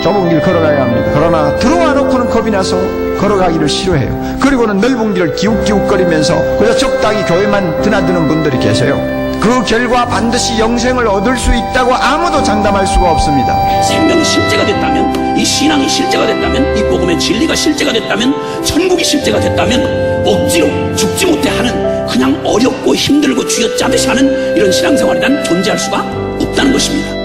좁은 길 걸어가야 합니다. 그러나 들어와 놓고는 겁이 나서 걸어가기를 싫어해요. 그리고는 넓은 길을 기웃기웃거리면서 그저 적당히 교회만 드나드는 분들이 계세요. 그 결과 반드시 영생을 얻을 수 있다고 아무도 장담할 수가 없습니다. 생명이 실제가 됐다면, 이 신앙이 실제가 됐다면, 이 복음의 진리가 실제가 됐다면, 천국이 실제가 됐다면 억지로 죽지 못해 하는, 그냥 어렵고 힘들고 쥐어짜듯이 하는 이런 신앙생활이 난 존재할 수가 없다는 것입니다.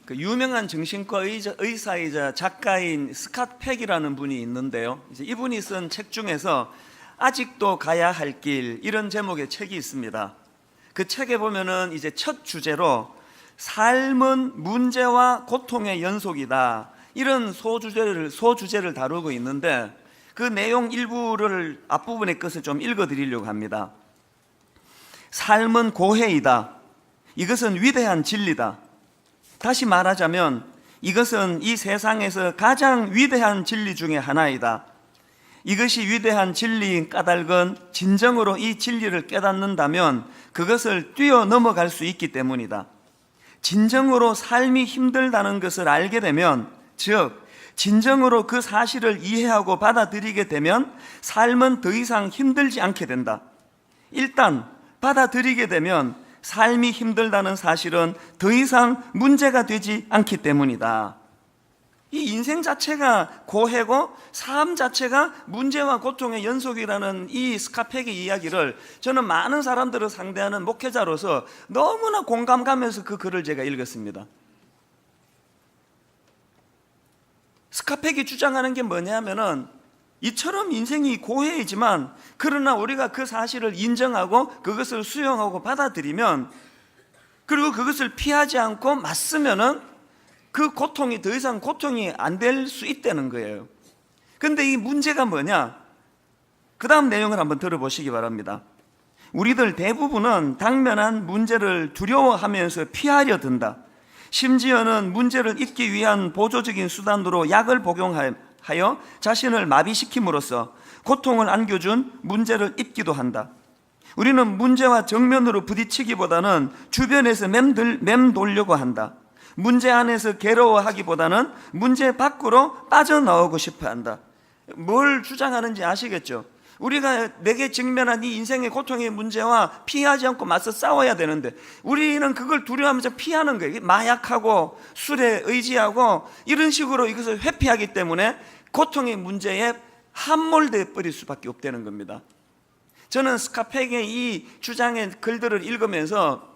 그 유명한 정신과 의사이자 작가인 스캇 팩이라는 분이 있는데요. 이제 이분이 쓴 책 중에서 아직도 가야 할 길, 이런 제목의 책이 있습니다. 그 책에 보면은 이제 첫 주제로 삶은 문제와 고통의 연속이다, 이런 소주제를 다루고 있는데, 그 내용 일부를 앞부분의 것을 좀 읽어드리려고 합니다. 삶은 고해이다. 이것은 위대한 진리다. 다시 말하자면 이것은 이 세상에서 가장 위대한 진리 중에 하나이다. 이것이 위대한 진리인 까닭은 진정으로 이 진리를 깨닫는다면 그것을 뛰어넘어갈 수 있기 때문이다. 진정으로 삶이 힘들다는 것을 알게 되면, 즉 진정으로 그 사실을 이해하고 받아들이게 되면 삶은 더 이상 힘들지 않게 된다. 일단 받아들이게 되면 삶이 힘들다는 사실은 더 이상 문제가 되지 않기 때문이다. 이 인생 자체가 고해고 삶 자체가 문제와 고통의 연속이라는 이 스캇 팩의 이야기를 저는 많은 사람들을 상대하는 목회자로서 너무나 공감 가면서 그 글을 제가 읽었습니다. 스캇 팩이 주장하는 게 뭐냐면은, 이처럼 인생이 고해이지만 그러나 우리가 그 사실을 인정하고 그것을 수용하고 받아들이면, 그리고 그것을 피하지 않고 맞서면은 그 고통이 더 이상 고통이 안 될 수 있다는 거예요. 그런데 이 문제가 뭐냐? 그 다음 내용을 한번 들어보시기 바랍니다. 우리들 대부분은 당면한 문제를 두려워하면서 피하려 든다. 심지어는 문제를 잊기 위한 보조적인 수단으로 약을 복용하여 자신을 마비시킴으로써 고통을 안겨준 문제를 잊기도 한다. 우리는 문제와 정면으로 부딪히기보다는 주변에서 맴돌려고 한다. 문제 안에서 괴로워하기보다는 문제 밖으로 빠져나오고 싶어 한다. 뭘 주장하는지 아시겠죠? 우리가 내게 직면한 이 인생의 고통의 문제와 피하지 않고 맞서 싸워야 되는데 우리는 그걸 두려워하면서 피하는 거예요. 마약하고 술에 의지하고 이런 식으로 이것을 회피하기 때문에 고통의 문제에 함몰돼 버릴 수밖에 없다는 겁니다. 저는 스캇 팩의 이 주장의 글들을 읽으면서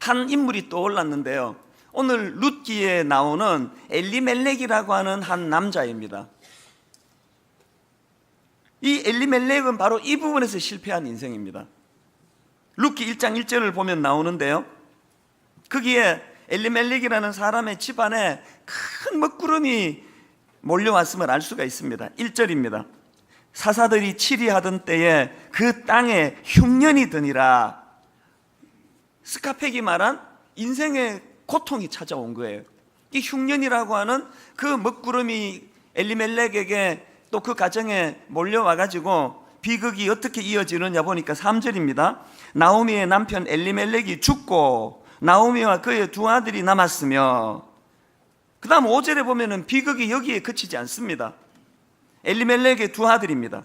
한 인물이 떠올랐는데요. 오늘 룻기에 나오는 엘리멜렉이라고 하는 한 남자입니다. 이 엘리멜렉은 바로 이 부분에서 실패한 인생입니다. 룻기 1장 1절을 보면 나오는데요, 거기에 엘리멜렉이라는 사람의 집안에 큰 먹구름이 몰려왔음을 알 수가 있습니다. 1절입니다. 사사들이 치리하던 때에 그 땅에 흉년이 드니라. 스캇 팩이 말한 인생의 고통이 찾아온 거예요. 이 흉년이라고 하는 그 먹구름이 엘리멜렉에게 또 그 가정에 몰려와가지고 비극이 어떻게 이어지느냐 보니까 3절입니다. 나오미의 남편 엘리멜렉이 죽고 나오미와 그의 두 아들이 남았으며, 그 다음 5절에 보면은 비극이 여기에 그치지 않습니다. 엘리멜렉의 두 아들입니다.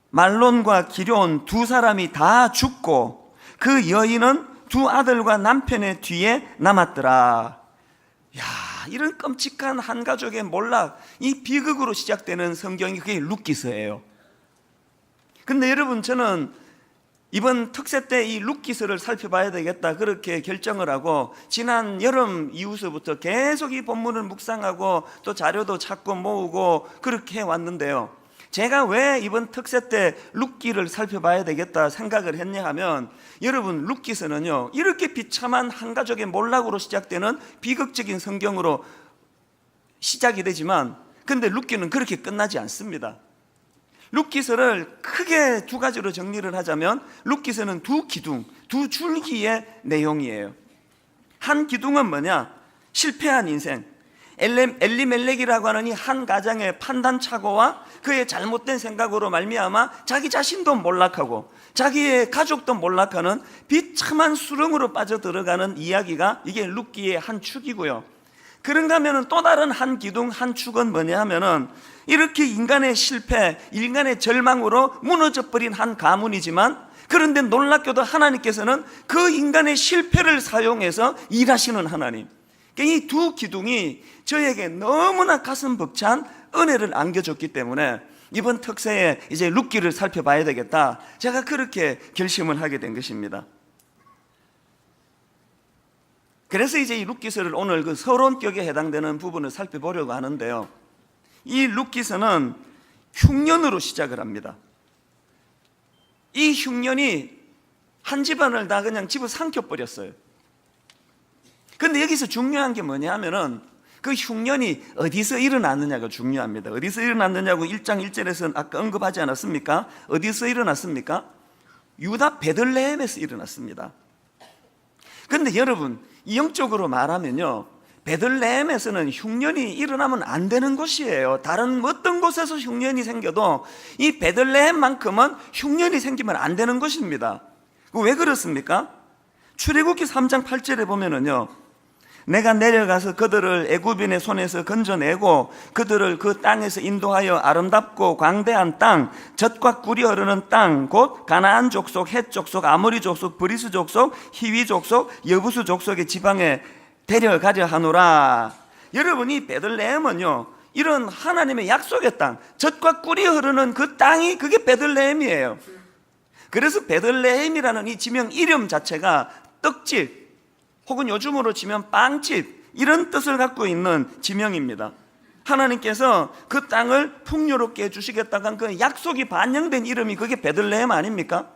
말론과 기럨 두 사람이 다 죽고 그 여인은 두 아들과 남편의 뒤에 남았더라. 야, 이런 끔찍한 한 가족의 몰락, 이 비극으로 시작되는 성경이 그게 룻기서예요. 근데 여러분, 저는 이번 특세 때 이 룻기서를 살펴봐야 되겠다 그렇게 결정을 하고 지난 여름 이후서부터 계속 이 본문을 묵상하고 또 자료도 찾고 모으고 그렇게 해왔는데요, 제가 왜 이번 특세 때 룻기를 살펴봐야 되겠다 생각을 했냐 하면, 여러분, 룻기서는요 이렇게 비참한 한 가족의 몰락으로 시작되는 비극적인 성경으로 시작이 되지만, 근데 룻기는 그렇게 끝나지 않습니다. 룻기서를 크게 두 가지로 정리를 하자면 룻기서는 두 기둥, 두 줄기의 내용이에요. 한 기둥은 뭐냐? 실패한 인생, 엘리멜렉이라고 하는 이 한 가정의 판단착오와 그의 잘못된 생각으로 말미암아 자기 자신도 몰락하고 자기의 가족도 몰락하는 비참한 수렁으로 빠져들어가는 이야기가 이게 룻기의 한 축이고요. 그런가 하면은 또 다른 한 기둥, 한 축은 뭐냐 하면은 이렇게 인간의 실패, 인간의 절망으로 무너져버린 한 가문이지만, 그런데 놀랍게도 하나님께서는 그 인간의 실패를 사용해서 일하시는 하나님. 이 두 기둥이 저에게 너무나 가슴 벅찬 은혜를 안겨줬기 때문에 이번 특세에 이제 룻기를 살펴봐야 되겠다, 제가 그렇게 결심을 하게 된 것입니다. 그래서 이제 이 룻기서를 오늘 그 서론격에 해당되는 부분을 살펴보려고 하는데요, 이 룻기서는 흉년으로 시작을 합니다. 이 흉년이 한 집안을 다 그냥 집어 삼켜버렸어요. 근데 여기서 중요한 게 뭐냐 하면은 그 흉년이 어디서 일어났느냐가 중요합니다. 어디서 일어났느냐고 1장 1절에서 아까 언급하지 않았습니까? 어디서 일어났습니까? 유다 베들레헴에서 일어났습니다. 근데 여러분, 영적으로 말하면요, 베들레헴에서는 흉년이 일어나면 안 되는 곳이에요. 다른 어떤 곳에서 흉년이 생겨도 이 베들레헴만큼은 흉년이 생기면 안 되는 곳입니다. 왜 그렇습니까? 출애굽기 3장 8절에 보면은요, 내가 내려가서 그들을 애굽인의 손에서 건져내고 그들을 그 땅에서 인도하여 아름답고 광대한 땅, 젖과 꿀이 흐르는 땅, 곧 가나안 족속, 헷 족속, 아모리 족속, 브리스 족속, 히위 족속, 여부수 족속의 지방에 데려가려 하노라. 여러분, 이 베들레헴은요, 이런 하나님의 약속의 땅, 젖과 꿀이 흐르는 그 땅이 그게 베들레헴이에요. 그래서 베들레헴이라는 이 지명 이름 자체가 떡집, 혹은 요즘으로 치면 빵집, 이런 뜻을 갖고 있는 지명입니다. 하나님께서 그 땅을 풍요롭게 해주시겠다고 한 그 약속이 반영된 이름이 그게 베들레헴 아닙니까?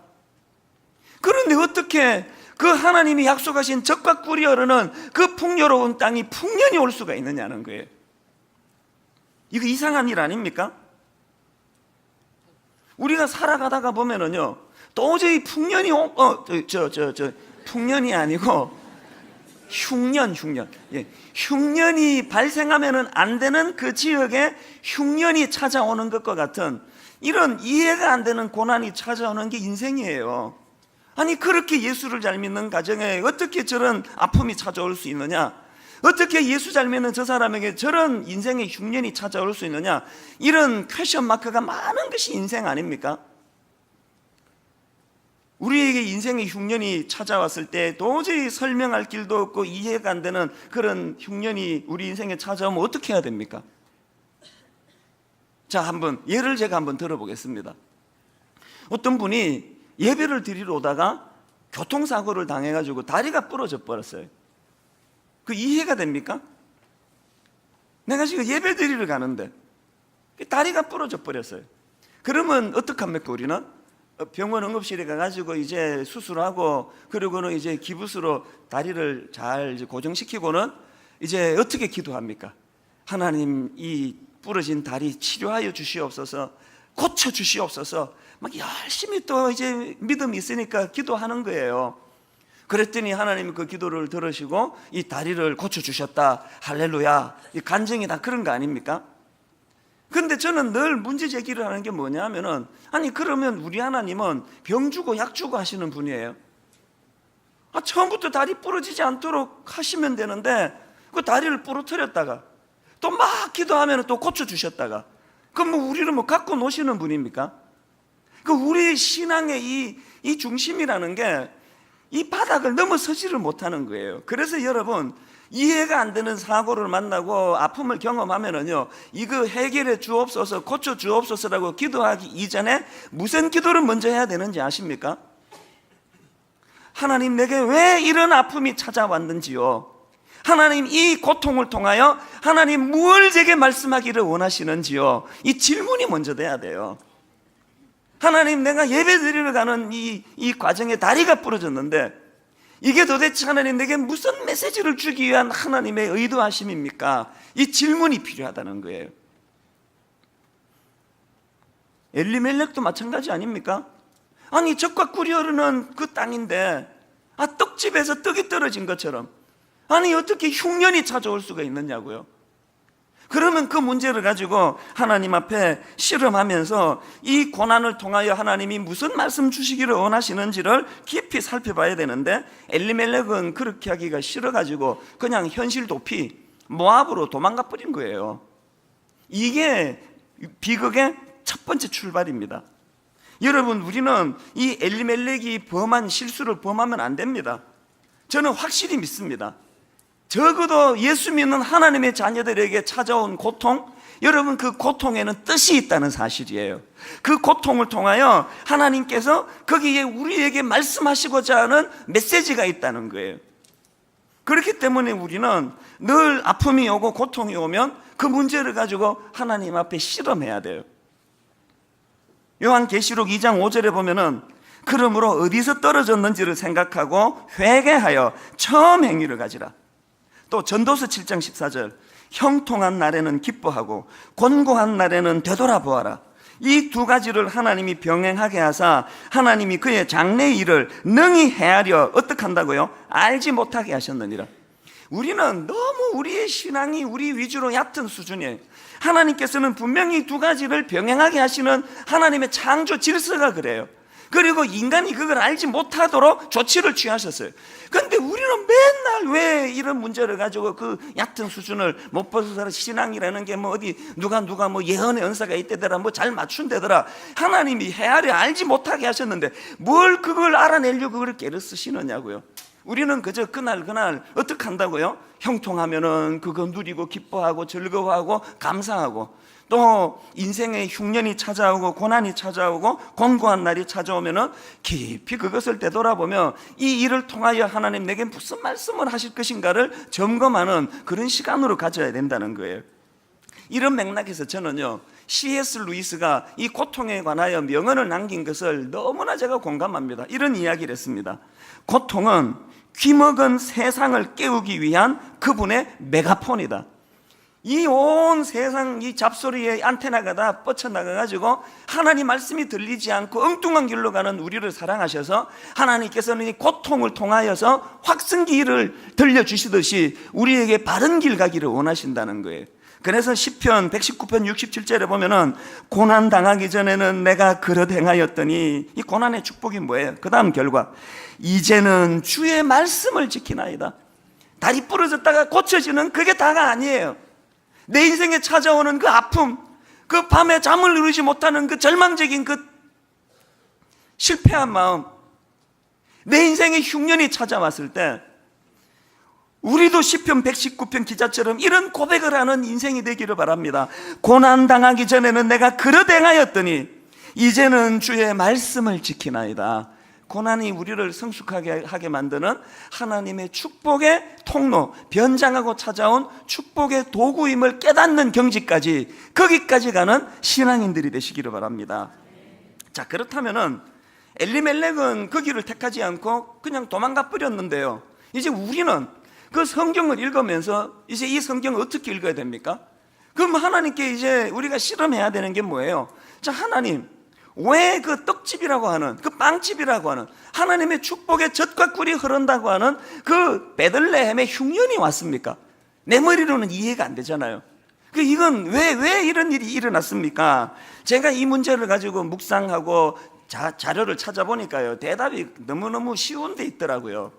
그런데 어떻게 그 하나님이 약속하신 젖과 꿀이 흐르는 그 풍요로운 땅이 풍년이 올 수가 있느냐는 거예요. 이거 이상한 일 아닙니까? 우리가 살아가다가 보면은요, 도저히 풍년이 풍년이 아니고 흉년. 예. 흉년이 발생하면은 안 되는 그 지역에 흉년이 찾아오는 것과 같은 이런 이해가 안 되는 고난이 찾아오는 게 인생이에요. 아니, 그렇게 예수를 잘 믿는 가정에 어떻게 저런 아픔이 찾아올 수 있느냐? 어떻게 예수 잘 믿는 저 사람에게 저런 인생의 흉년이 찾아올 수 있느냐? 이런 퀘션 마크가 많은 것이 인생 아닙니까? 우리에게 인생의 흉년이 찾아왔을 때 도저히 설명할 길도 없고 이해가 안 되는 그런 흉년이 우리 인생에 찾아오면 어떻게 해야 됩니까? 자, 한번 예를 제가 한번 들어보겠습니다. 어떤 분이 예배를 드리러 오다가 교통사고를 당해가지고 다리가 부러져 버렸어요. 그 이해가 됩니까? 내가 지금 예배 드리러 가는데 다리가 부러져 버렸어요. 그러면 어떡합니까? 우리는 병원 응급실에 가가지고 이제 수술하고, 그리고는 이제 기부스로 다리를 잘 고정시키고는 이제 어떻게 기도합니까? 하나님, 이 부러진 다리 치료하여 주시옵소서, 고쳐 주시옵소서, 막 열심히 또 이제 믿음이 있으니까 기도하는 거예요. 그랬더니 하나님이 그 기도를 들으시고 이 다리를 고쳐 주셨다. 할렐루야. 이 간증이 다 그런 거 아닙니까? 근데 저는 늘 문제 제기를 하는 게 뭐냐 하면은, 아니, 그러면 우리 하나님은 병 주고 약 주고 하시는 분이에요. 처음부터 다리 부러지지 않도록 하시면 되는데 그 다리를 부러뜨렸다가 또 막 기도하면 또 고쳐주셨다가, 그럼 뭐 우리를 뭐 갖고 노시는 분입니까? 그 우리 신앙의 이 중심이라는 게 이 바닥을 넘어서지를 못하는 거예요. 그래서 여러분, 이해가 안 되는 사고를 만나고 아픔을 경험하면은요, 이거 해결해 주옵소서, 고쳐 주옵소서라고 기도하기 이전에 무슨 기도를 먼저 해야 되는지 아십니까? 하나님, 내게 왜 이런 아픔이 찾아왔는지요? 하나님, 이 고통을 통하여 하나님 무엇을 제게 말씀하기를 원하시는지요? 이 질문이 먼저 돼야 돼요. 하나님, 내가 예배 드리러 가는 이 과정에 다리가 부러졌는데 이게 도대체 하나님 내게 무슨 메시지를 주기 위한 하나님의 의도하심입니까? 이 질문이 필요하다는 거예요. 엘리멜렉도 마찬가지 아닙니까? 아니, 젖과 꿀이 흐르는 그 땅인데 떡집에서 떡이 떨어진 것처럼, 아니, 어떻게 흉년이 찾아올 수가 있느냐고요. 그러면 그 문제를 가지고 하나님 앞에 실험하면서 이 고난을 통하여 하나님이 무슨 말씀 주시기를 원하시는지를 깊이 살펴봐야 되는데, 엘리멜렉은 그렇게 하기가 싫어가지고 그냥 현실 도피 모압으로 도망가 버린 거예요. 이게 비극의 첫 번째 출발입니다. 여러분, 우리는 이 엘리멜렉이 범한 실수를 범하면 안 됩니다. 저는 확실히 믿습니다. 적어도 예수 믿는 하나님의 자녀들에게 찾아온 고통, 여러분 그 고통에는 뜻이 있다는 사실이에요. 그 고통을 통하여 하나님께서 거기에 우리에게 말씀하시고자 하는 메시지가 있다는 거예요. 그렇기 때문에 우리는 늘 아픔이 오고 고통이 오면 그 문제를 가지고 하나님 앞에 실험해야 돼요. 요한계시록 2장 5절에 보면은 그러므로 어디서 떨어졌는지를 생각하고 회개하여 처음 행위를 가지라. 또 전도서 7장 14절, 형통한 날에는 기뻐하고 곤고한 날에는 되돌아보아라. 이 두 가지를 하나님이 병행하게 하사 하나님이 그의 장래의 일을 능히 헤아려 어떻게 한다고요? 알지 못하게 하셨느니라. 우리는 너무 우리의 신앙이 우리 위주로 얕은 수준이에요. 하나님께서는 분명히 두 가지를 병행하게 하시는 하나님의 창조 질서가 그래요. 그리고 인간이 그걸 알지 못하도록 조치를 취하셨어요. 그런데 우리는 맨날 왜 이런 문제를 가지고 그 얕은 수준을 못 벗어서 신앙이라는 게 뭐 어디 누가 뭐 예언의 은사가 있대더라, 뭐 잘 맞춘대더라. 하나님이 헤아려 알지 못하게 하셨는데 뭘 그걸 알아내려고 그걸 깨를 쓰시느냐고요. 우리는 그저 그날 어떻게 한다고요? 형통하면은 그거 누리고 기뻐하고 즐거워하고 감사하고, 또 인생의 흉년이 찾아오고 고난이 찾아오고 곤고한 날이 찾아오면은 깊이 그것을 되돌아보며 이 일을 통하여 하나님 내게 무슨 말씀을 하실 것인가를 점검하는 그런 시간으로 가져야 된다는 거예요. 이런 맥락에서 저는요, C.S. 루이스가 이 고통에 관하여 명언을 남긴 것을 너무나 제가 공감합니다. 이런 이야기를 했습니다. 고통은 귀먹은 세상을 깨우기 위한 그분의 메가폰이다. 이 온 세상 이 잡소리에 안테나가 다 뻗쳐나가가지고 하나님 말씀이 들리지 않고 엉뚱한 길로 가는 우리를 사랑하셔서 하나님께서는 이 고통을 통하여서 확승기를 들려주시듯이 우리에게 바른 길 가기를 원하신다는 거예요. 그래서 시편 119편 67절에 보면은 고난 당하기 전에는 내가 그릇 행하였더니, 이 고난의 축복이 뭐예요? 그 다음 결과, 이제는 주의 말씀을 지키나이다. 다리 부러졌다가 고쳐지는 그게 다가 아니에요. 내 인생에 찾아오는 그 아픔, 그 밤에 잠을 이루지 못하는 그 절망적인 그 실패한 마음, 내 인생에 흉년이 찾아왔을 때 우리도 시편 119편 기자처럼 이런 고백을 하는 인생이 되기를 바랍니다. 고난 당하기 전에는 내가 그릇 행하였더니 이제는 주의 말씀을 지키나이다. 고난이 우리를 성숙하게 하게 만드는 하나님의 축복의 통로, 변장하고 찾아온 축복의 도구임을 깨닫는 경지까지, 거기까지 가는 신앙인들이 되시기를 바랍니다. 자, 그렇다면은 엘리멜렉은 그 길을 택하지 않고 그냥 도망가 버렸는데요, 이제 우리는 그 성경을 읽으면서 이제 이 성경을 어떻게 읽어야 됩니까? 그럼 하나님께 이제 우리가 실험해야 되는 게 뭐예요? 자, 하나님, 왜 그 떡집이라고 하는, 그 빵집이라고 하는, 하나님의 축복의 젖과 꿀이 흐른다고 하는 그 베들레헴에 흉년이 왔습니까? 내 머리로는 이해가 안 되잖아요. 이건 왜 이런 일이 일어났습니까? 제가 이 문제를 가지고 묵상하고 자료를 찾아보니까요, 대답이 너무너무 쉬운 데 있더라고요.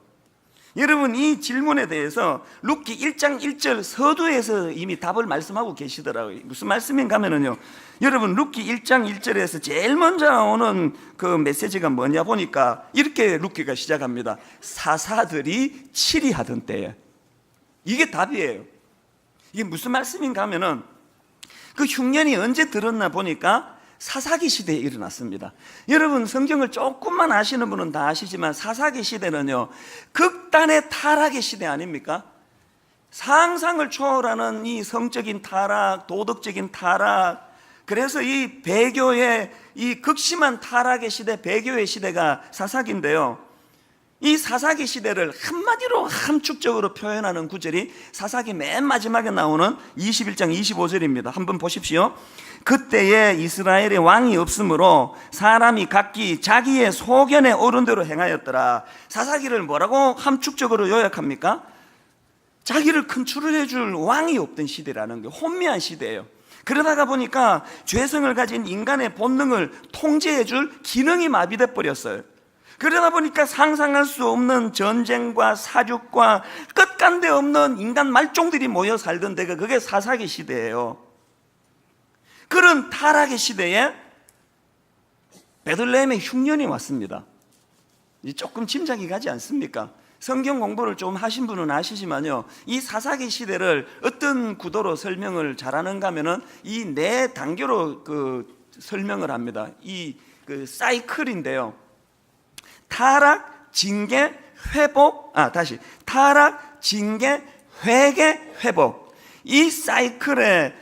여러분, 이 질문에 대해서 룻기 1장 1절 서두에서 이미 답을 말씀하고 계시더라고요. 무슨 말씀인가 하면요, 여러분 룻기 1장 1절에서 제일 먼저 나오는 그 메시지가 뭐냐 보니까 이렇게 룻기가 시작합니다. 사사들이 치리하던 때에. 이게 답이에요. 이게 무슨 말씀인가 하면은 그 흉년이 언제 들었나 보니까 사사기 시대에 일어났습니다. 여러분, 성경을 조금만 아시는 분은 다 아시지만 사사기 시대는요, 극단의 타락의 시대 아닙니까? 상상을 초월하는 이 성적인 타락, 도덕적인 타락, 그래서 이 배교의 이 극심한 타락의 시대, 배교의 시대가 사사기인데요, 이 사사기 시대를 한마디로 함축적으로 표현하는 구절이 사사기 맨 마지막에 나오는 21장 25절입니다. 한번 보십시오. 그때에 이스라엘의 왕이 없으므로 사람이 각기 자기의 소견에 오른 대로 행하였더라. 사사기를 뭐라고 함축적으로 요약합니까? 자기를 컨트롤해 줄 왕이 없던 시대라는 게 혼미한 시대예요. 그러다가 보니까 죄성을 가진 인간의 본능을 통제해 줄 기능이 마비돼 버렸어요. 그러다 보니까 상상할 수 없는 전쟁과 사륙과 끝간데 없는 인간 말종들이 모여 살던 데가 그게 사사기 시대예요. 그런 타락의 시대에 베들레헴의 흉년이 왔습니다. 조금 짐작이 가지 않습니까? 성경 공부를 좀 하신 분은 아시지만요, 이 사사기 시대를 어떤 구도로 설명을 잘하는가 하면은 이 네 단계로 설명을 합니다. 이 사이클인데요. 타락, 징계, 회복, 타락, 징계, 회개, 회복. 이 사이클에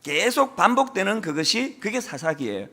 계속 반복되는 그게 사사기예요.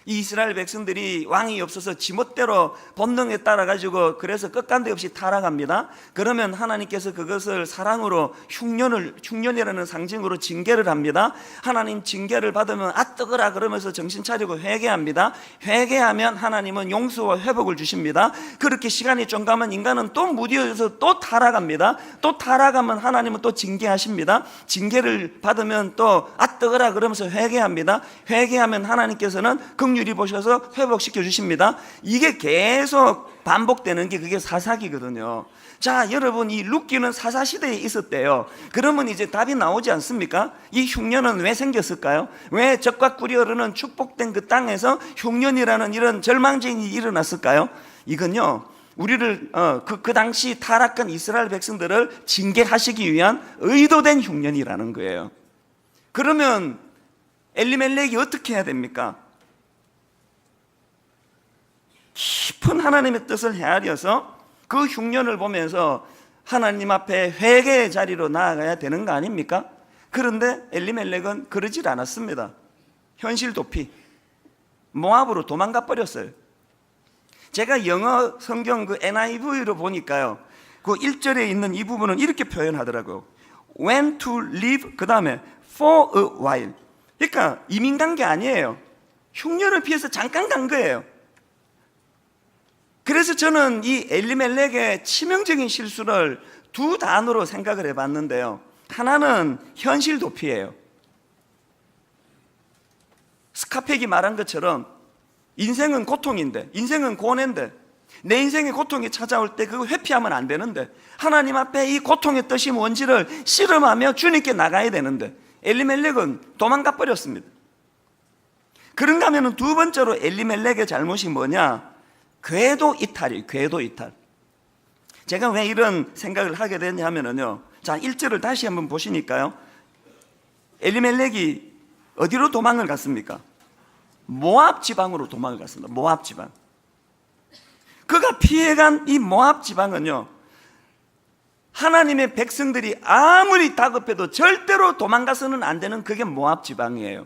이 이스라엘 백성들이 왕이 없어서 지멋대로 본능에 따라 가지고 그래서 끝간데 없이 타락합니다. 그러면 하나님께서 그것을 사랑으로 흉년이라는 상징으로 징계를 합니다. 하나님 징계를 받으면 아 뜨거라 그러면서 정신 차리고 회개합니다. 회개하면 하나님은 용서와 회복을 주십니다. 그렇게 시간이 좀 가면 인간은 또 무디어져서 또 타락합니다. 또 타락하면 하나님은 또 징계하십니다. 징계를 받으면 또 아 뜨거라 그러면서 회개합니다. 회개하면 하나님께서는 긍휼히 보셔서 회복시켜 주십니다. 이게 계속 반복되는 게 그게 사사기거든요. 자, 여러분, 이 룻기는 사사시대에 있었대요. 그러면 이제 답이 나오지 않습니까? 이 흉년은 왜 생겼을까요? 왜 적과 꿀이 흐르는 축복된 그 땅에서 흉년이라는 이런 절망적인 일이 일어났을까요? 이건요, 우리를 그 당시 타락한 이스라엘 백성들을 징계하시기 위한 의도된 흉년이라는 거예요. 그러면 엘리멜렉이 어떻게 해야 됩니까? 깊은 하나님의 뜻을 헤아려서 그 흉년을 보면서 하나님 앞에 회개의 자리로 나아가야 되는 거 아닙니까? 그런데 엘리멜렉은 그러질 않았습니다. 현실 도피, 모압으로 도망가 버렸어요. 제가 영어 성경 NIV로 보니까요, 그 1절에 있는 이 부분은 이렇게 표현하더라고요. Went to live, 그 다음에 for a while. 그러니까 이민 간 게 아니에요. 흉년을 피해서 잠깐 간 거예요. 그래서 저는 이 엘리멜렉의 치명적인 실수를 두 단어로 생각을 해봤는데요. 하나는 현실 도피예요. 스카펙이 말한 것처럼 인생은 고통인데, 인생은 고뇌인데, 내 인생의 고통이 찾아올 때 그거 회피하면 안 되는데, 하나님 앞에 이 고통의 뜻이 뭔지를 씨름하며 주님께 나가야 되는데, 엘리멜렉은 도망가 버렸습니다. 그런가 하면 두 번째로 엘리멜렉의 잘못이 뭐냐? 궤도 이탈이에요. 궤도 이탈. 제가 왜 이런 생각을 하게 됐냐면요, 자, 1절을 다시 한번 보시니까요, 엘리멜렉이 어디로 도망을 갔습니까? 모압 지방으로 도망을 갔습니다. 모압 지방. 그가 피해간 이 모압 지방은요, 하나님의 백성들이 아무리 다급해도 절대로 도망가서는 안 되는 그게 모압 지방이에요.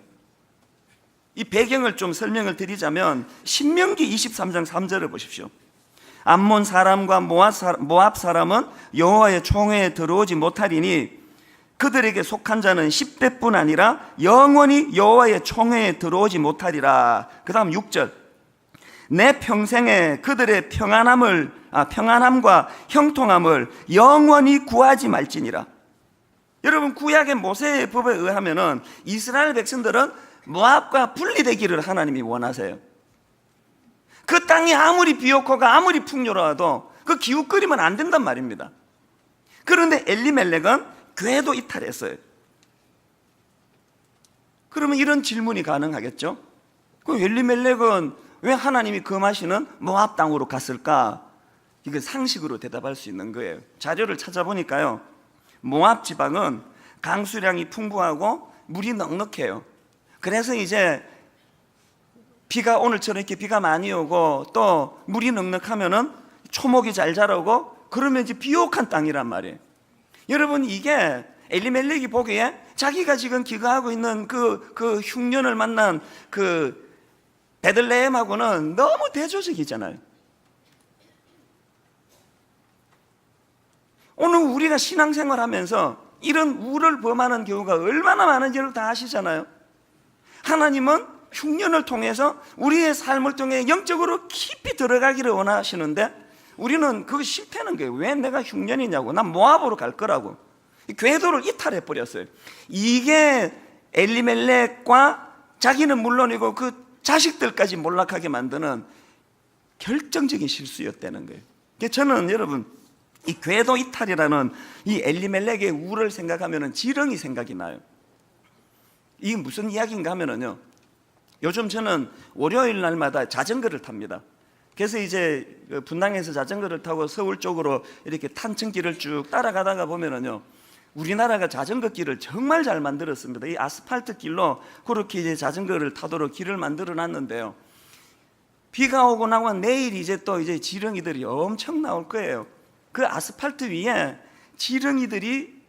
이 배경을 좀 설명을 드리자면 신명기 23장 3절을 보십시오. 암몬 사람과 모압 사람은 여호와의 총회에 들어오지 못하리니 그들에게 속한 자는 10대뿐 아니라 영원히 여호와의 총회에 들어오지 못하리라. 그 다음 6절. 내 평생에 그들의 평안함과 형통함을 영원히 구하지 말지니라. 여러분, 구약의 모세의 법에 의하면은 이스라엘 백성들은 모압과 분리되기를 하나님이 원하세요. 그 땅이 아무리 비옥호가 아무리 풍요로워도 그 기웃거리면 안 된단 말입니다. 그런데 엘리멜렉은 궤도 이탈했어요. 그러면 이런 질문이 가능하겠죠? 그 엘리멜렉은 왜 하나님이 금하시는 모압 땅으로 갔을까? 이거 상식으로 대답할 수 있는 거예요. 자료를 찾아보니까요, 모압 지방은 강수량이 풍부하고 물이 넉넉해요. 그래서 이제 비가 오늘처럼 이렇게 비가 많이 오고 또 물이 넉넉하면은 초목이 잘 자라고, 그러면 이제 비옥한 땅이란 말이에요. 여러분, 이게 엘리멜렉이 보기에 자기가 지금 기거하고 있는 그 흉년을 만난 그 베들레헴하고는 너무 대조적이잖아요. 오늘 우리가 신앙생활 하면서 이런 우를 범하는 경우가 얼마나 많은지를 다 아시잖아요. 하나님은 흉년을 통해서 우리의 삶을 통해 영적으로 깊이 들어가기를 원하시는데 우리는 그거 싫다는 거예요. 왜 내가 흉년이냐고. 난 모압으로 갈 거라고. 궤도를 이탈해 버렸어요. 이게 엘리멜렉과 자기는 물론이고 그 자식들까지 몰락하게 만드는 결정적인 실수였다는 거예요. 저는 여러분 이 궤도 이탈이라는 이 엘리멜렉의 우를 생각하면 지렁이 생각이 나요. 이게 무슨 이야기인가 하면요, 요즘 저는 월요일 날마다 자전거를 탑니다. 그래서 이제 분당에서 자전거를 타고 서울 쪽으로 이렇게 탄천길을 쭉 따라가다가 보면은요, 우리나라가 자전거 길을 정말 잘 만들었습니다. 이 아스팔트 길로 그렇게 이제 자전거를 타도록 길을 만들어 놨는데요, 비가 오고 나면 내일 이제 또 이제 지렁이들이 엄청 나올 거예요. 그 아스팔트 위에 지렁이들이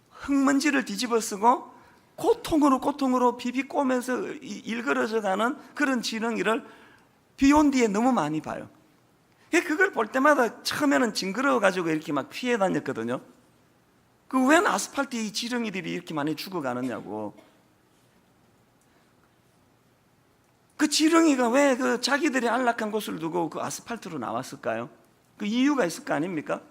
흙먼지를 뒤집어 쓰고 고통으로 비비꼬면서 일그러져 가는 그런 지렁이를 비 온 뒤에 너무 많이 봐요. 그걸 볼 때마다 처음에는 징그러워 가지고 이렇게 막 피해 다녔거든요. 그 웬 아스팔트에 이 지렁이들이 이렇게 많이 죽어가느냐고. 그 지렁이가 왜 그 자기들이 안락한 곳을 두고 그 아스팔트로 나왔을까요? 그 이유가 있을 거 아닙니까?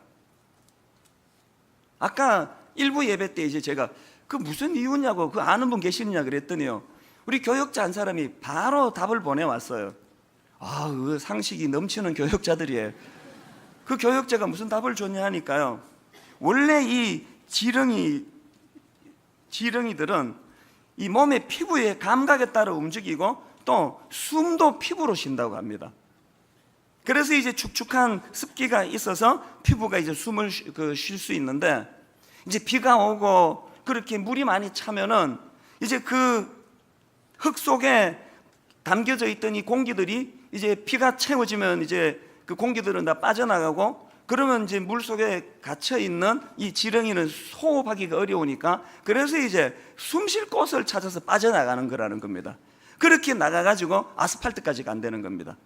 아까 일부 예배 때 이제 제가 그 무슨 이유냐고 그 아는 분 계시느냐 그랬더니요, 우리 교역자 한 사람이 바로 답을 보내왔어요. 그 상식이 넘치는 교역자들이에요. 그 교역자가 무슨 답을 줬냐 하니까요, 원래 이 지렁이들은 이 몸의 피부의 감각에 따라 움직이고 또 숨도 피부로 쉰다고 합니다. 그래서 이제 축축한 습기가 있어서 피부가 이제 숨을 쉴 수 있는데, 이제 비가 오고 그렇게 물이 많이 차면은 이제 그 흙 속에 담겨져 있던 이 공기들이 이제 비가 채워지면 이제 그 공기들은 다 빠져나가고, 그러면 이제 물 속에 갇혀 있는 이 지렁이는 호흡하기가 어려우니까, 그래서 이제 숨 쉴 곳을 찾아서 빠져나가는 거라는 겁니다. 그렇게 나가가지고 아스팔트까지 간다는 겁니다.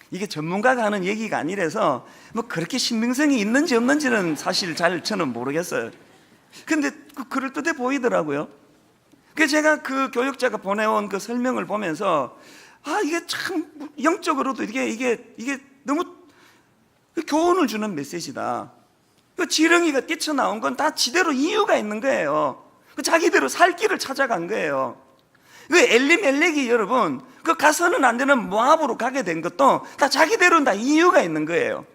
이게 전문가가 하는 얘기가 아니라서 뭐 그렇게 신빙성이 있는지 없는지는 사실 잘 저는 모르겠어요. 근데 그럴듯해 보이더라고요. 그래서 제가 그 교역자가 보내온 그 설명을 보면서 이게 참 영적으로도 이게 너무 교훈을 주는 메시지다. 그 지렁이가 뛰쳐나온 건 다 지대로 이유가 있는 거예요. 자기대로 살 길을 찾아간 거예요. 그 엘리멜렉이 여러분 그 가서는 안 되는 모압으로 가게 된 것도 다 자기대로 다 이유가 있는 거예요.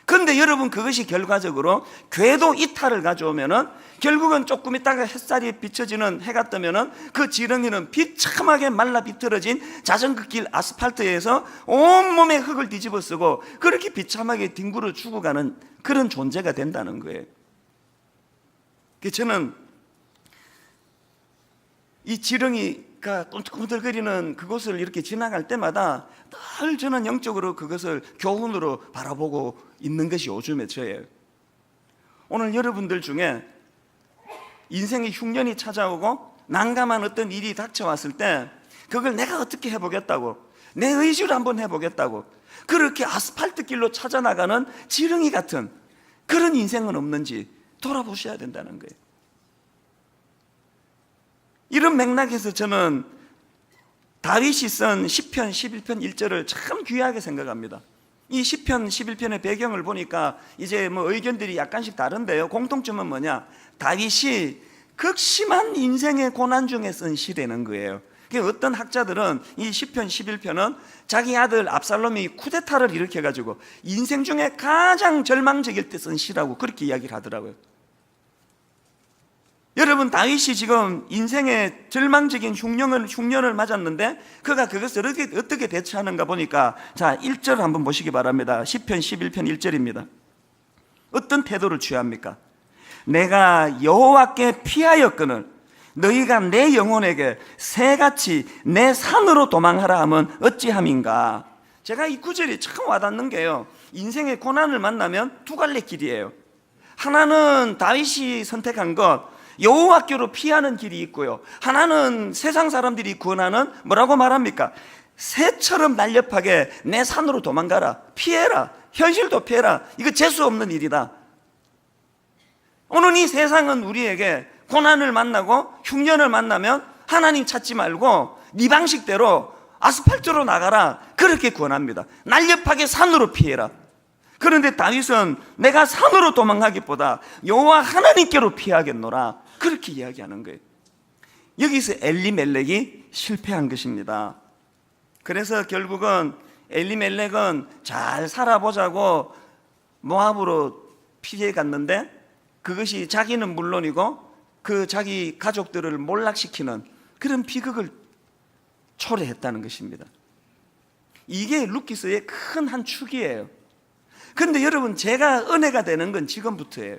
그런데 여러분 그것이 결과적으로 궤도 이탈을 가져오면은 결국은 조금 있다가 햇살이 비춰지는 해가 뜨면은 그 지렁이는 비참하게 말라 비틀어진 자전거길 아스팔트에서 온몸에 흙을 뒤집어 쓰고 그렇게 비참하게 뒹굴어 죽어가는 그런 존재가 된다는 거예요. 저는 이 지렁이가 꿈틀꿈틀거리는 그곳을 이렇게 지나갈 때마다 늘 저는 영적으로 그것을 교훈으로 바라보고 있는 것이 요즘의 저예요. 오늘 여러분들 중에 인생의 흉년이 찾아오고 난감한 어떤 일이 닥쳐왔을 때 그걸 내가 어떻게 해보겠다고, 내 의지로 한번 해보겠다고 그렇게 아스팔트 길로 찾아나가는 지렁이 같은 그런 인생은 없는지 돌아보셔야 된다는 거예요. 이런 맥락에서 저는 다윗이 쓴 시편 11편 1절을 참 귀하게 생각합니다. 이 시편 11편의 배경을 보니까 이제 뭐 의견들이 약간씩 다른데요, 공통점은 뭐냐, 다윗이 극심한 인생의 고난 중에 쓴 시라는 거예요. 어떤 학자들은 이 시편 11편은 자기 아들 압살롬이 쿠데타를 일으켜가지고 인생 중에 가장 절망적일 때 쓴 시라고 그렇게 이야기를 하더라고요. 여러분 다윗이 지금 인생의 절망적인 흉년을 맞았는데 그가 그것을 어떻게 대처하는가 보니까, 자 1절 한번 보시기 바랍니다. 시편 11편 1절입니다. 어떤 태도를 취합니까? 내가 여호와께 피하였거늘 너희가 내 영혼에게 새같이 내 산으로 도망하라 하면 어찌함인가. 제가 이 구절이 참 와닿는 게요, 인생의 고난을 만나면 두 갈래 길이에요. 하나는 다윗이 선택한 것 여호와께로 피하는 길이 있고요, 하나는 세상 사람들이 권하는 뭐라고 말합니까? 새처럼 날렵하게 내 산으로 도망가라, 피해라, 현실도 피해라. 이거 재수 없는 일이다. 오늘 이 세상은 우리에게 고난을 만나고 흉년을 만나면 하나님 찾지 말고 네 방식대로 아스팔트로 나가라, 그렇게 권합니다. 날렵하게 산으로 피해라. 그런데 다윗은 내가 산으로 도망가기보다 여호와 하나님께로 피하겠노라, 그렇게 이야기하는 거예요. 여기서 엘리멜렉이 실패한 것입니다. 그래서 결국은 엘리멜렉은 잘 살아보자고 모압으로 피해 갔는데, 그것이 자기는 물론이고 그 자기 가족들을 몰락시키는 그런 비극을 초래했다는 것입니다. 이게 룻기서의 큰 한 축이에요. 그런데 여러분, 제가 은혜가 되는 건 지금부터예요.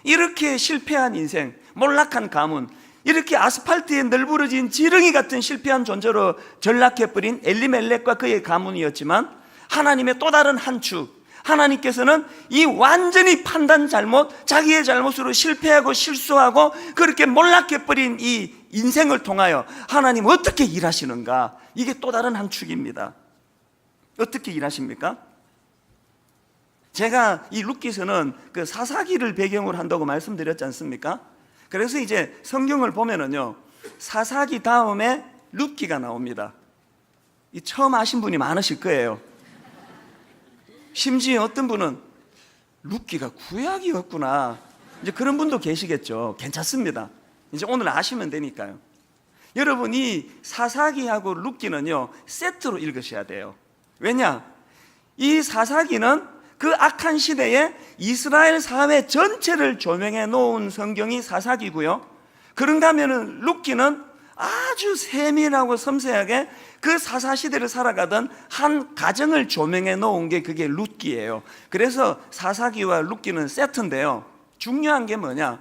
이렇게 실패한 인생, 몰락한 가문, 이렇게 아스팔트에 널브러진 지렁이 같은 실패한 존재로 전락해버린 엘리멜렉과 그의 가문이었지만, 하나님의 또 다른 한 축, 하나님께서는 이 완전히 판단 잘못, 자기의 잘못으로 실패하고 실수하고 그렇게 몰락해버린 이 인생을 통하여 하나님 어떻게 일하시는가, 이게 또 다른 한 축입니다. 어떻게 일하십니까? 제가 이 룻기서는 그 사사기를 배경으로 한다고 말씀드렸지 않습니까? 그래서 이제 성경을 보면은요, 사사기 다음에 룻기가 나옵니다. 이 처음 아신 분이 많으실 거예요. 심지어 어떤 분은 룻기가 구약이었구나, 이제 그런 분도 계시겠죠. 괜찮습니다. 이제 오늘 아시면 되니까요. 여러분, 이 사사기하고 룻기는요 세트로 읽으셔야 돼요. 왜냐? 이 사사기는 그 악한 시대에 이스라엘 사회 전체를 조명해 놓은 성경이 사사기고요, 그런가 하면은 룻기는 아주 세밀하고 섬세하게 그 사사시대를 살아가던 한 가정을 조명해 놓은 게 그게 룻기예요. 그래서 사사기와 룻기는 세트인데요, 중요한 게 뭐냐?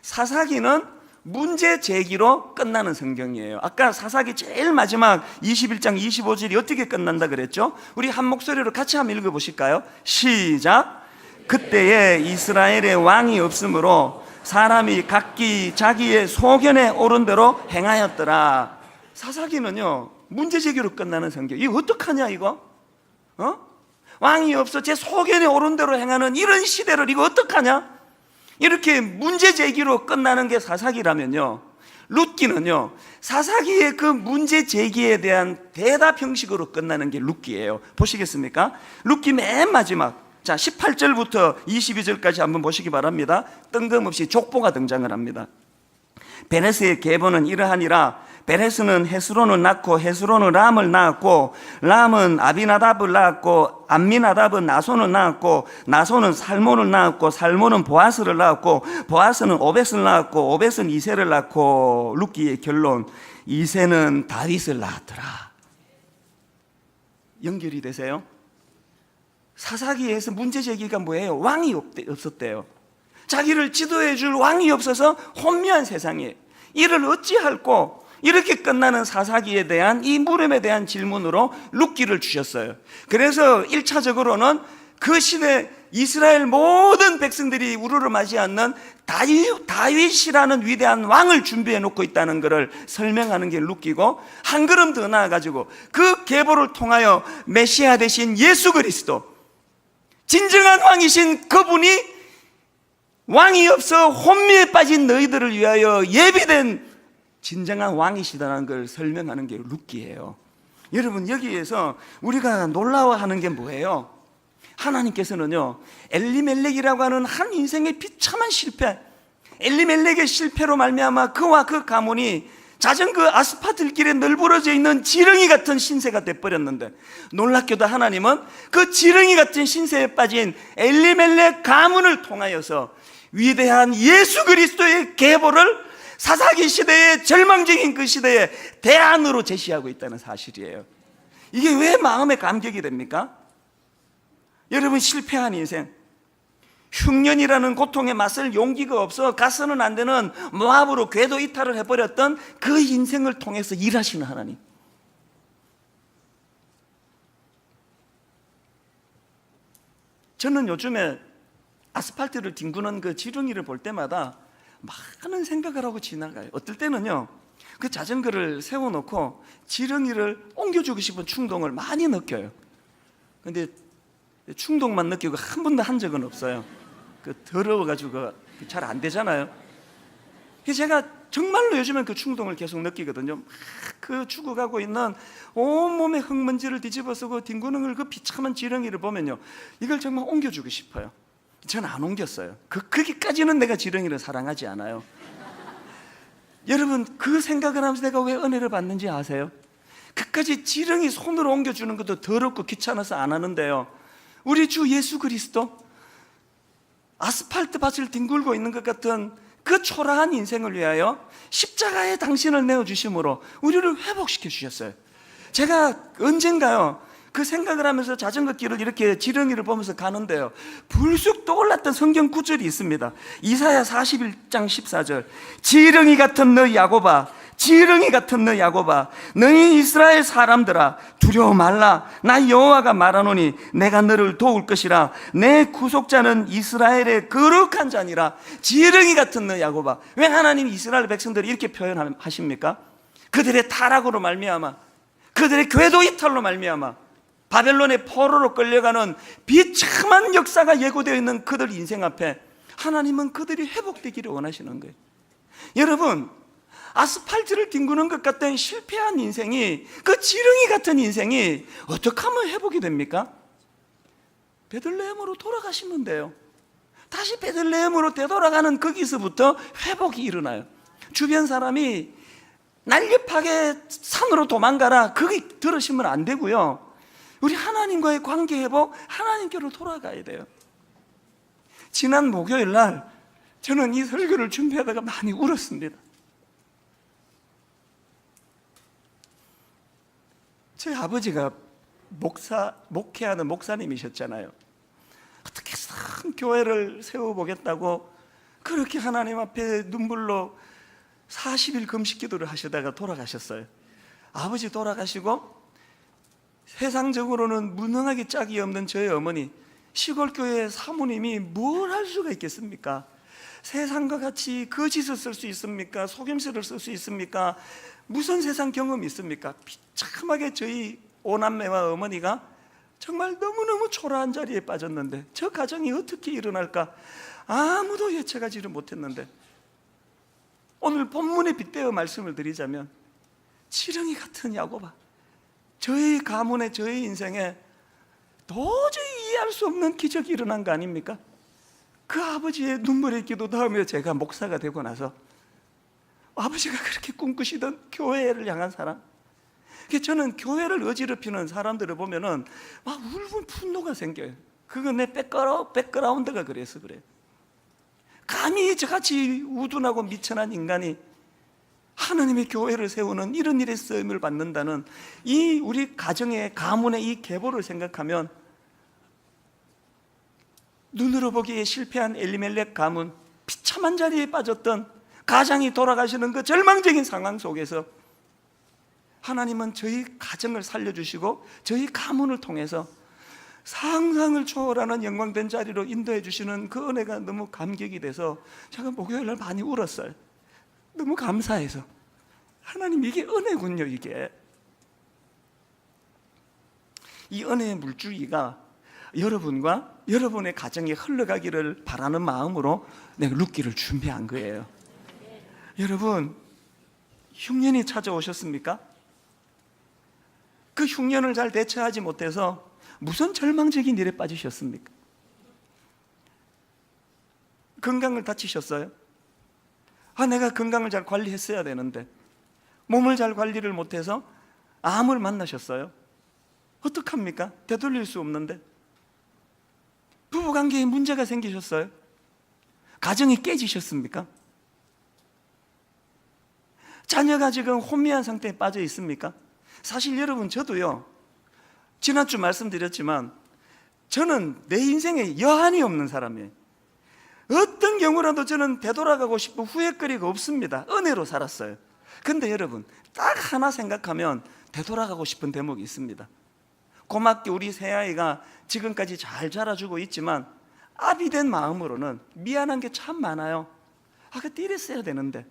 사사기는 문제 제기로 끝나는 성경이에요. 아까 사사기 제일 마지막 21장 25절이 어떻게 끝난다 그랬죠? 우리 한 목소리로 같이 한번 읽어보실까요? 시작. 그때에 이스라엘의 왕이 없으므로 사람이 각기 자기의 소견에 오른 대로 행하였더라. 사사기는요 문제 제기로 끝나는 성경. 이거 어떡하냐 이거? 왕이 없어 제 소견에 오른 대로 행하는 이런 시대를 이거 어떡하냐? 이렇게 문제 제기로 끝나는 게 사사기라면요, 룻기는요 사사기의 그 문제 제기에 대한 대답 형식으로 끝나는 게 룻기예요. 보시겠습니까? 룻기 맨 마지막, 자 18절부터 22절까지 한번 보시기 바랍니다. 뜬금없이 족보가 등장을 합니다. 베레스의 계보는 이러하니라. 베레스는 헤스론을 낳고 헤스론은 람을 낳았고 람은 아비나답을 낳았고 암미나답은 나손을 낳았고 나손은 살몬을 낳았고 살몬은 보아스를 낳았고 보아스는 오벳을 낳았고 오벳은 이새를 낳고. 룻기의 결론, 이새는 다윗을 낳았더라. 연결이 되세요? 사사기에서 문제 제기가 뭐예요? 왕이 없었대요. 자기를 지도해 줄 왕이 없어서 혼미한 세상이에요. 이를 어찌할꼬? 이렇게 끝나는 사사기에 대한 이 물음에 대한 질문으로 룻기를 주셨어요. 그래서 1차적으로는 그 시대 이스라엘 모든 백성들이 우르르 맞이 않는 다윗이라는 위대한 왕을 준비해 놓고 있다는 것을 설명하는 게 룻기고, 한 걸음 더 나아가지고 그 계보를 통하여 메시아 되신 예수 그리스도, 진정한 왕이신 그분이 왕이 없어 혼미에 빠진 너희들을 위하여 예비된 진정한 왕이시다는 걸 설명하는 게 룻기예요. 여러분, 여기에서 우리가 놀라워하는 게 뭐예요? 하나님께서는요 엘리멜렉이라고 하는 한 인생의 비참한 실패, 엘리멜렉의 실패로 말미암아 그와 그 가문이 자전거 아스팔트 길에 널브러져 있는 지렁이 같은 신세가 돼버렸는데, 놀랍게도 하나님은 그 지렁이 같은 신세에 빠진 엘리멜렉 가문을 통하여서 위대한 예수 그리스도의 계보를 사사기 시대의 절망적인 그 시대에 대안으로 제시하고 있다는 사실이에요. 이게 왜 마음에 감격이 됩니까? 여러분, 실패한 인생, 흉년이라는 고통에 맞설 용기가 없어 가서는 안 되는 모압으로 궤도 이탈을 해버렸던 그 인생을 통해서 일하시는 하나님. 저는 요즘에 아스팔트를 뒹구는 그 지렁이를 볼 때마다 많은 생각을 하고 지나가요. 어떨 때는요 그 자전거를 세워놓고 지렁이를 옮겨주고 싶은 충동을 많이 느껴요. 근데 충동만 느끼고 한 번도 한 적은 없어요. 그 더러워가지고 잘 안 되잖아요. 그래서 제가 정말로 요즘엔 그 충동을 계속 느끼거든요. 막 그 죽어가고 있는 온몸의 흙먼지를 뒤집어서 그 뒹구는 그 비참한 지렁이를 보면요, 이걸 정말 옮겨주고 싶어요. 저는 안 옮겼어요. 거기까지는 내가 지렁이를 사랑하지 않아요. 여러분, 그 생각을 하면서 내가 왜 은혜를 받는지 아세요? 그까지 지렁이 손으로 옮겨주는 것도 더럽고 귀찮아서 안 하는데요, 우리 주 예수 그리스도 아스팔트 밭을 뒹굴고 있는 것 같은 그 초라한 인생을 위하여 십자가에 당신을 내어주심으로 우리를 회복시켜 주셨어요. 제가 언젠가요, 그 생각을 하면서 자전거 길을 이렇게 지렁이를 보면서 가는데요, 불쑥 떠올랐던 성경 구절이 있습니다. 이사야 41장 14절, 지렁이 같은 너 야곱아, 지렁이 같은 너 야곱아, 너희 이스라엘 사람들아, 두려워 말라. 나 여호와가 말하노니 내가 너를 도울 것이라. 내 구속자는 이스라엘의 거룩한 자니라. 지렁이 같은 너 야곱아. 왜 하나님이 이스라엘 백성들을 이렇게 표현하십니까? 그들의 타락으로 말미암아, 그들의 궤도 이탈로 말미암아 바벨론의 포로로 끌려가는 비참한 역사가 예고되어 있는 그들 인생 앞에 하나님은 그들이 회복되기를 원하시는 거예요. 여러분, 아스팔트를 뒹구는 것 같은 실패한 인생이, 그 지렁이 같은 인생이 어떻게 하면 회복이 됩니까? 베들레헴으로 돌아가시면 돼요. 다시 베들레헴으로 되돌아가는 거기서부터 회복이 일어나요. 주변 사람이 날렵하게 산으로 도망가라, 거기 들으시면 안 되고요, 우리 하나님과의 관계 회복, 하나님께로 돌아가야 돼요. 지난 목요일 날 저는 이 설교를 준비하다가 많이 울었습니다. 저희 아버지가 목회하는 목사님이셨잖아요. 어떻게 큰 교회를 세워보겠다고 그렇게 하나님 앞에 눈물로 40일 금식 기도를 하시다가 돌아가셨어요. 아버지 돌아가시고 세상적으로는 무능하게 짝이 없는 저희 어머니, 시골교회 사모님이 뭘 할 수가 있겠습니까? 세상과 같이 거짓을 쓸 수 있습니까? 속임수를 쓸 수 있습니까? 무슨 세상 경험이 있습니까? 비참하게 저희 오남매와 어머니가 정말 너무너무 초라한 자리에 빠졌는데, 저 가정이 어떻게 일어날까 아무도 예측하지를 못했는데, 오늘 본문에 빗대어 말씀을 드리자면, 지렁이 같은 야곱아, 저희 가문에, 저희 인생에 도저히 이해할 수 없는 기적이 일어난 거 아닙니까? 그 아버지의 눈물의 기도 다음에 제가 목사가 되고 나서 아버지가 그렇게 꿈꾸시던 교회를 향한 사랑, 저는 교회를 어지럽히는 사람들을 보면은 막 울분 분노가 생겨요. 그건 내 백그라운드가 그래서 그래요. 감히 저같이 우둔하고 미천한 인간이 하나님의 교회를 세우는 이런 일에 쓰임을 받는다는 이 우리 가정의, 가문의 이 계보를 생각하면, 눈으로 보기에 실패한 엘리멜렉 가문, 비참한 자리에 빠졌던 가장이 돌아가시는 그 절망적인 상황 속에서 하나님은 저희 가정을 살려주시고 저희 가문을 통해서 상상을 초월하는 영광된 자리로 인도해 주시는 그 은혜가 너무 감격이 돼서 제가 목요일 날 많이 울었어요. 너무 감사해서. 하나님, 이게 은혜군요. 이게 이 은혜의 물줄기가 여러분과 여러분의 가정에 흘러가기를 바라는 마음으로 내가 룻기를 준비한 거예요. 여러분, 흉년이 찾아오셨습니까? 그 흉년을 잘 대처하지 못해서 무슨 절망적인 일에 빠지셨습니까? 건강을 다치셨어요? 내가 건강을 잘 관리했어야 되는데 몸을 잘 관리를 못해서 암을 만나셨어요? 어떡합니까? 되돌릴 수 없는데. 부부관계에 문제가 생기셨어요? 가정이 깨지셨습니까? 자녀가 지금 혼미한 상태에 빠져 있습니까? 사실 여러분, 저도요, 지난주 말씀드렸지만 저는 내 인생에 여한이 없는 사람이에요. 어떤 경우라도 저는 되돌아가고 싶고 후회거리가 없습니다. 은혜로 살았어요. 근데 여러분, 딱 하나 생각하면 되돌아가고 싶은 대목이 있습니다. 고맙게 우리 새아이가 지금까지 잘 자라주고 있지만 아비 된 마음으로는 미안한 게 참 많아요. 그때 이랬어야 되는데,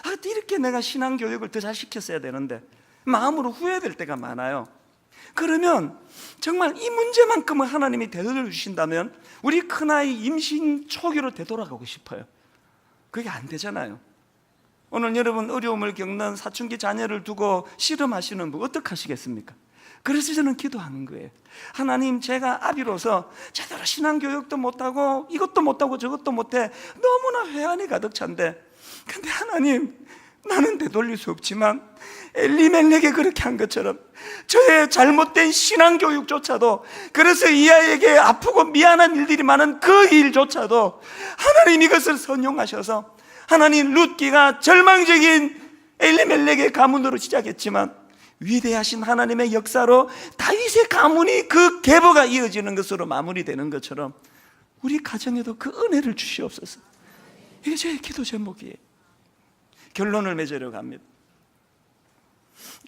그때 이렇게 내가 신앙교육을 더 잘 시켰어야 되는데, 마음으로 후회될 때가 많아요. 그러면 정말 이 문제만큼은 하나님이 되돌려 주신다면 우리 큰아이 임신 초기로 되돌아가고 싶어요. 그게 안 되잖아요. 오늘 여러분 어려움을 겪는 사춘기 자녀를 두고 씨름하시는 분 어떡하시겠습니까? 그래서 저는 기도하는 거예요. 하나님, 제가 아비로서 제대로 신앙교육도 못하고 이것도 못하고 저것도 못해 너무나 회한이 가득 찬데, 근데 하나님, 나는 되돌릴 수 없지만 엘리멜렉이 그렇게 한 것처럼 저의 잘못된 신앙교육조차도, 그래서 이 아이에게 아프고 미안한 일들이 많은 그 일조차도 하나님 이것을 선용하셔서, 하나님, 룻기가 절망적인 엘리멜렉의 가문으로 시작했지만 위대하신 하나님의 역사로 다윗의 가문이 그 계보가 이어지는 것으로 마무리되는 것처럼 우리 가정에도 그 은혜를 주시옵소서. 이게 제 기도 제목이에요. 결론을 맺으려고 합니다.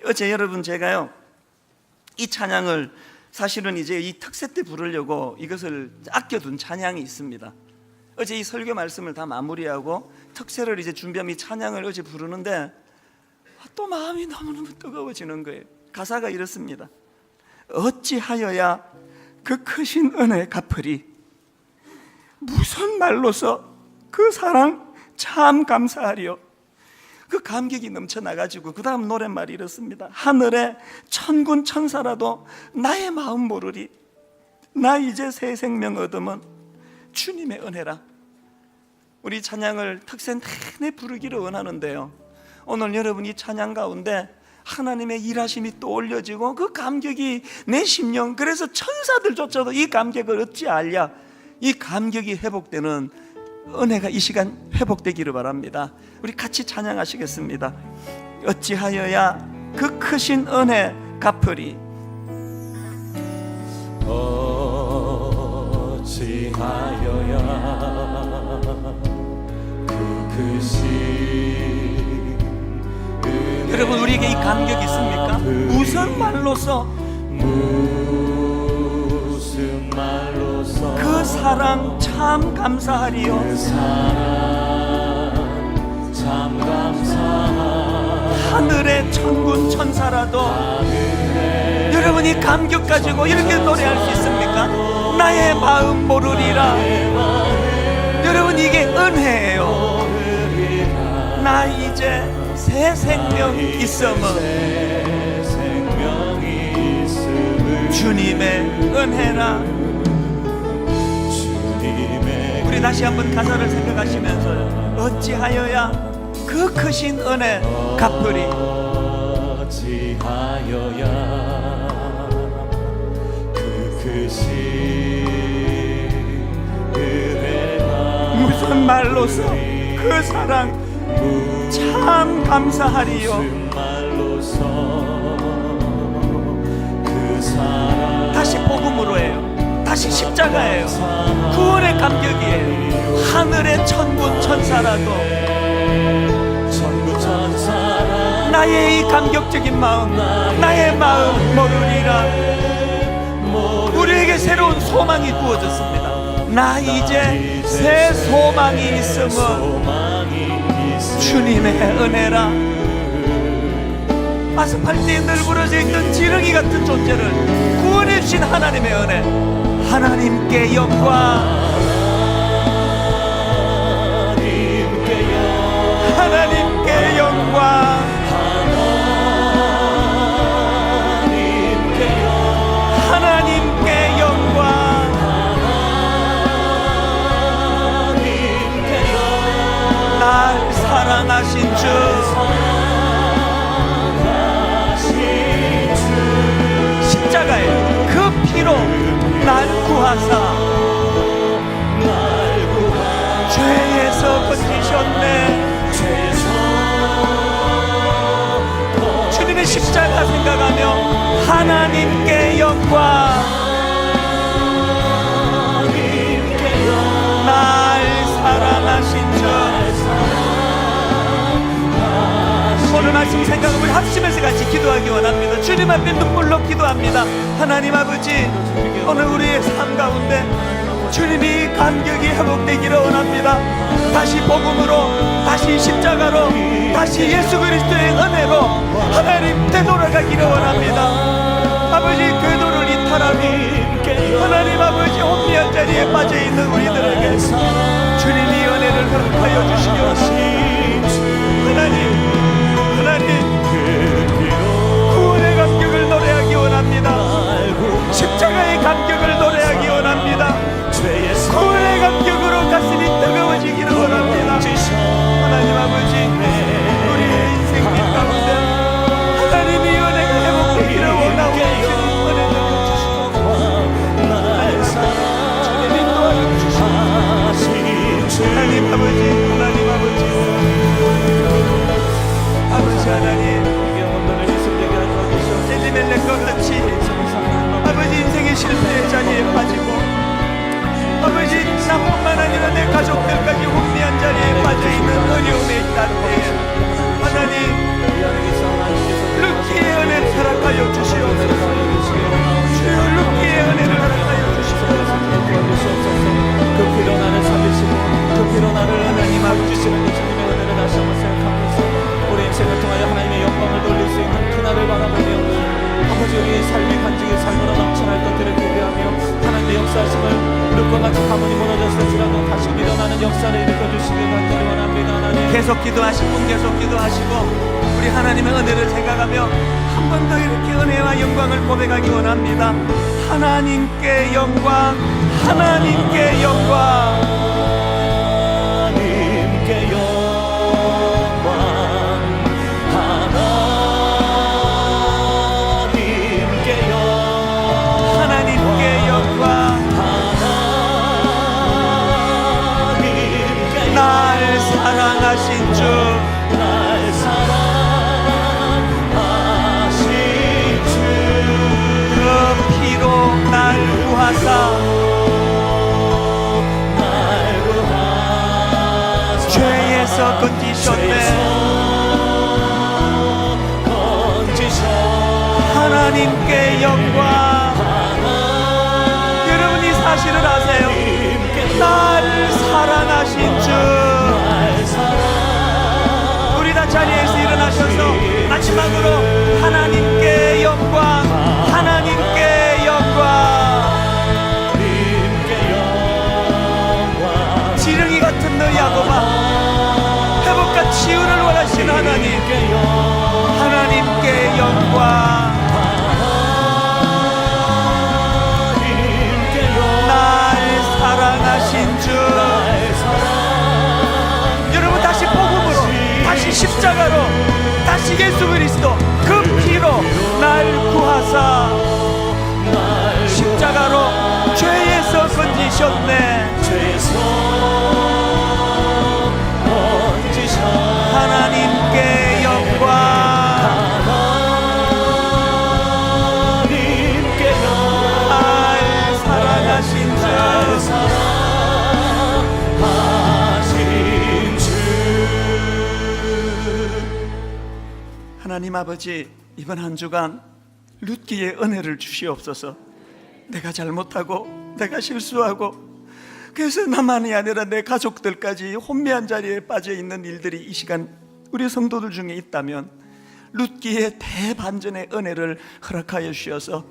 어제 여러분, 제가요 이 찬양을 사실은 이제 이 특세 때 부르려고 이것을 아껴둔 찬양이 있습니다. 어제 이 설교 말씀을 다 마무리하고 특세를 이제 준비하면 이 찬양을 어제 부르는데 또 마음이 너무너무 뜨거워지는 거예요. 가사가 이렇습니다. 어찌하여야 그 크신 은혜 갚으리, 무슨 말로서 그 사랑 참 감사하리요. 그 감격이 넘쳐나가지고 그 다음 노랫말이 이렇습니다. 하늘에 천군 천사라도 나의 마음 모르리, 나 이제 새 생명 얻으면 주님의 은혜라. 우리 찬양을 특세 내내 부르기를 원하는데요, 오늘 여러분 이 찬양 가운데 하나님의 일하심이 또 올려지고 그 감격이 내 심령, 그래서 천사들조차도 이 감격을 어찌 알랴, 이 감격이 회복되는 은혜가 이 시간 회복되기를 바랍니다. 우리 같이 찬양하시겠습니다. 어찌하여야 그 크신 은혜 갚으리. 어찌하여야 그 크신, 여러분, 우리에게 이 감격이 있습니까? 무슨 말로서, 무슨 말로서 그 사랑 참 감사하리요. 그 사랑 참 감사하리요. 하늘의 천군 천사라도, 여러분 이 감격 가지고 이렇게 노래할 수 있습니까? 나의 마음 모르리라. 여러분, 이게 은혜예요. 나 이제 새 생명 있음은 주님의 은혜라. 우리 다시 한번 가사를 생각하시면서요, 어찌하여야 그 크신 은혜 갚으리. 어찌하여야 그 크신 은혜가 무슨 말로서 그 사랑 참 감사하리요. 다시 복음으로 해요. 다시 십자가예요. 구원의 감격이에요. 하늘의 천군 천사라도 나의 이 감격적인 마음, 나의 마음 모르리라. 우리에게 새로운 소망이 부어졌습니다. 나 이제 새 소망이 있음은 주님의 은혜라. 아스팔트에 널브러져 있는 지렁이 같은 존재를 구원해 주신 하나님의 은혜, 하나님께 영광, 하나님께 영광, 하나님께 영광. 날 사랑하신 주, 십자가에 그 피로 날 구하사 죄에서 건지셨네. 주님의 십자가 생각하며 하나님께 영광, 날 사랑하신 주. 오늘 말씀 생각하고 우리 합심해서 같이 기도하기 원합니다. 주님 앞에 눈물로 기도합니다. 하나님 아버지, 오늘 우리의 삶 가운데 주님이 감격이 회복되기를 원합니다. 다시 복음으로, 다시 십자가로, 다시 예수 그리스도의 은혜로 하나님 되돌아가기를 원합니다. 아버지, 궤도를 이탈하고 하나님 아버지 혼미한 자리에 빠져있는 우리들에게 주님이 은혜를 허락하여 주시기 원합니다. 하나님, 구원의 감격을 노래하기 원합니다. 죄의 구원의 감격으로 가슴이 뜨거워지기를 원합니다. 하나님 아버지, 우리의 인생길 가운데 하나님의 은혜가 회복되기를 원하고 주님 은혜 주시고 주님이 도와주시고 하나님 아버지, 하나님 아버지, 아버지 하나님, 엘리멜렉과 같이 아버지 인생의 실패의 자리에 빠지고 아버지 나뿐만 아니라 내 가족들까지 혼미한 자리에 빠져있는 어려움에 있다 때에 하나님 룻기의 은혜를 허락하여 주시옵소서. 주여 룻기의 은혜를 허락하여 주시옵소서. 그 피로 나를 살리시고 그 피로 나를 하나님 주시는 그 주님의 은혜를 다시 한번 생각하면서 우리 인생을 통하여 하나님의 영광을 돌릴 수 있는 그날을 바라보며 아버지 우리의 삶의 간증의 삶으로 넘쳐날 것들을 기대하며 하나님의 역사하심을 룻과 같이 가문이 무너졌을지라도 다시 일어나는 역사를 일으켜주시길 간절히 원합니다. 하나님 계속 기도하시고 계속 기도하시고 우리 하나님의 은혜를 생각하며 한 번 더 이렇게 은혜와 영광을 고백하기 원합니다. 하나님께 영광, 하나님께 영광, 하나님께 영광 하나님께 영광 하나님께 영광. 하나님께 날 사랑하신 주, 날 사랑하신 주 그 피로 날 구하사 날 구하사 죄에서 건지셨네. 하나님께 영광. 여러분 이 사실을 아세요? 나를 사랑하신 주. 우리 다 자리에서 일어나셔서 마지막으로 하나님께 영광, 하나님께 영광. 지렁이 같은 너 야곱아, 회복과 치유를 원하신 하나님, 하나님께 영광. 날 사랑하신 주. 여러분 다시 복음으로, 다시 십자가로, 다시 예수 그리스도 그 피로 날 구하사 십자가로 죄에서 건지셨네. 하나님께 영광. 날 사랑하신 주. 하나님 아버지, 이번 한 주간 룻기의 은혜를 주시옵소서. 내가 잘못하고 내가 실수하고 그래서 나만이 아니라 내 가족들까지 혼미한 자리에 빠져있는 일들이 이 시간 우리 성도들 중에 있다면 룻기의 대반전의 은혜를 허락하여 주셔서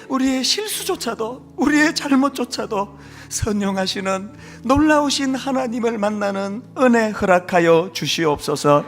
우리의 실수조차도 우리의 잘못조차도 선용하시는 놀라우신 하나님을 만나는 은혜 허락하여 주시옵소서.